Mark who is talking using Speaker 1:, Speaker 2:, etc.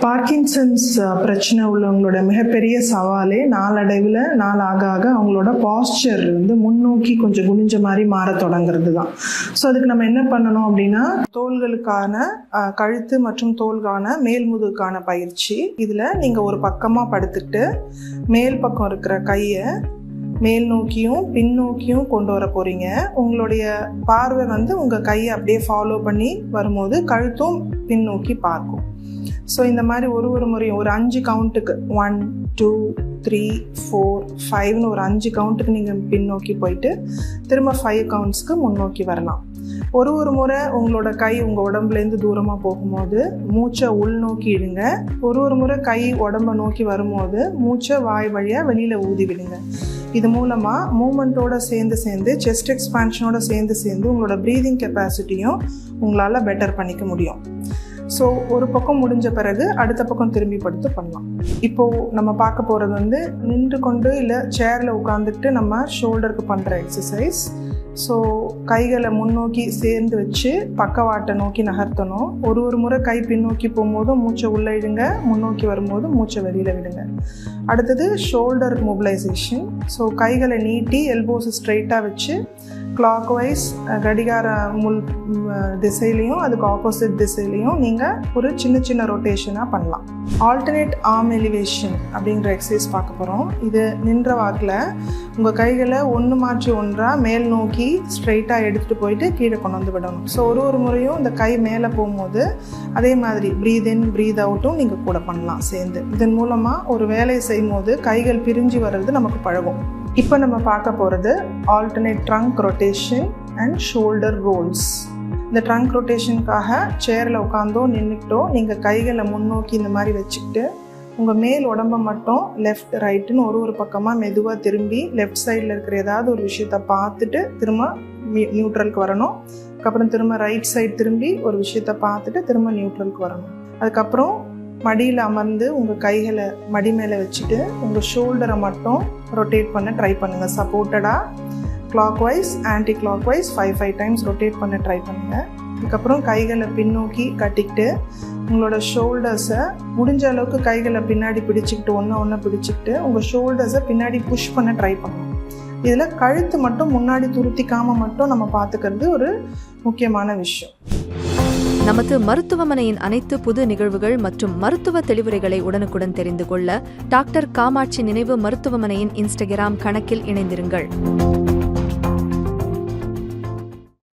Speaker 1: Parkinson's பிரச்சனை உள்ளவங்களோட மிகப்பெரிய சவாலே நாளடைவில் நாளாக ஆக அவங்களோட பாஸ்டர் முன்னோக்கி கொஞ்சம் குனிஞ்ச மாதிரி மாற தொடங்குறது தான். ஸோ அதுக்கு நம்ம என்ன பண்ணணும் அப்படின்னா, தோள்களுக்கான கழுத்து மற்றும் தோள்கான மேல்முதுகான பயிற்சி. இதில் நீங்கள் ஒரு பக்கமாக படுத்துட்டு மேல் பக்கம் இருக்கிற கையை மேல் நோக்கியும் பின்னோக்கியும் கொண்டு வர போகிறீங்க. உங்களுடைய பார்வை உங்கள் கையை அப்படியே ஃபாலோ பண்ணி வரும்போது கழுத்தும் பின்னோக்கி பார்க்கும். ஸோ இந்த மாதிரி ஒரு முறையும் ஒரு 5 கவுண்ட்டுக்கு 1 2 3 4 5ன்னு ஒரு 5 கவுண்ட்டுக்கு நீங்கள் பின்னோக்கி போயிட்டு திரும்ப 5 கவுண்ட்ஸ்க்கு முன்னோக்கி வரலாம். ஒரு முறை உங்களோட கை உங்கள் உடம்புலேருந்து தூரமாக போகும்போது மூச்சை உள்நோக்கி இடுங்க. ஒரு முறை கை உடம்பை நோக்கி வரும்போது மூச்சை வாய் வழியாக வெளியில் ஊதி விடுங்க. இது மூலமாக மூமெண்ட்டோட சேர்ந்து செஸ்ட் எக்ஸ்பான்ஷனோட சேர்ந்து உங்களோட ப்ரீதிங் கெப்பாசிட்டியும் உங்களால் பெட்டர் பண்ணிக்க முடியும். ஸோ ஒரு பக்கம் முடிஞ்ச பிறகு அடுத்த பக்கம் திரும்பி படுத்து பண்ணலாம். இப்போது நம்ம பார்க்க போகிறது நின்று கொண்டு இல்லை சேரில் உட்காந்துட்டு நம்ம ஷோல்டருக்கு பண்ணுற எக்ஸசைஸ். ஸோ கைகளை முன்னோக்கி சேர்ந்து வச்சு பக்கவாட்டை நோக்கி நகர்த்தணும். ஒரு முறை கை பின்னோக்கி போகும்போது மூச்சை உள்ளே இடுங்க, முன்னோக்கி வரும்போது மூச்சை வெளியில் விடுங்க. அடுத்தது ஷோல்டர் மொபிலைசேஷன். ஸோ கைகளை நீட்டி எல்போஸை ஸ்ட்ரைட்டாக வச்சு கிளாக் வைஸ் கடிகார முள் திசையிலையும் அதுக்கு ஆப்போசிட் திசையிலையும் நீங்கள் ஒரு சின்ன ரொட்டேஷனாக பண்ணலாம். ஆல்டர்னேட் ஆர்ம் எலிவேஷன் அப்படிங்கிற எக்ஸசைஸ் பார்க்க போகிறோம். இது நின்ற வாக்கில் உங்கள் கைகளை ஒன்று மாற்றி ஒன்றாக மேல் நோக்கி ஸ்ட்ரைட்டாக எடுத்துகிட்டு போயிட்டு கீழே கொண்டு வந்து விடணும். ஸோ ஒரு முறையும் இந்த கை மேலே போகும்போது அதே மாதிரி ப்ரீத் இன் ப்ரீத் அவுட்டும் நீங்கள் கூட பண்ணலாம் சேர்ந்து. இதன் மூலமாக ஒரு வேலையை செய்யும் போது கைகள் பிரிஞ்சு வர்றது நமக்கு பழகும். இப்போ நம்ம பார்க்க போகிறது alternate trunk rotation and shoulder rolls. இந்த ட்ரங்க் ரொட்டேஷனுக்காக சேரில் உட்காந்தோ நின்றுக்கிட்டோ நீங்கள் கைகளை முன்னோக்கி இந்த மாதிரி வச்சுக்கிட்டு உங்கள் மேல் உடம்பை மட்டும் லெஃப்ட் ரைட்டுன்னு ஒரு பக்கமாக மெதுவாக திரும்பி லெஃப்ட் சைடில் இருக்கிற ஏதாவது ஒரு விஷயத்தை பார்த்துட்டு திரும்ப நியூட்ரலுக்கு வரணும். அதுக்கப்புறம் திரும்ப ரைட் சைடு திரும்பி ஒரு விஷயத்தை பார்த்துட்டு திரும்ப நியூட்ரலுக்கு வரணும். அதுக்கப்புறம் மடியில் அமர்ந்து உங்கள் கைகளை மடி மேலே வச்சுட்டு உங்கள் ஷோல்டரை மட்டும் ரொட்டேட் பண்ண ட்ரை பண்ணுங்கள். சப்போர்ட்டடாக clockwise anticlockwise 5 times rotate பண்ண ட்ரை பண்ணுங்கள். அதுக்கப்புறம் கைகளை பின்னோக்கி கட்டிக்கிட்டு உங்களோட ஷோல்டர்ஸை முடிஞ்ச அளவுக்கு கைகளை பின்னாடி பிடிச்சிக்கிட்டு ஒன்று பிடிச்சிக்கிட்டு உங்கள் ஷோல்டர்ஸை பின்னாடி புஷ் பண்ண ட்ரை பண்ணணும். இதில் கழுத்து மட்டும் முன்னாடி துருத்திக்காமல் மட்டும் நம்ம பார்த்துக்கிறது ஒரு முக்கியமான விஷயம்.
Speaker 2: நமது மருத்துவமனையின் அனைத்து புது நிகழ்வுகள் மற்றும் மருத்துவ தெளிவுரைகளை உடனுக்குடன் தெரிந்து கொள்ள டாக்டர் காமாட்சி நினைவு மருத்துவமனையின் இன்ஸ்டாகிராம் கணக்கில் இணைந்திருங்கள்.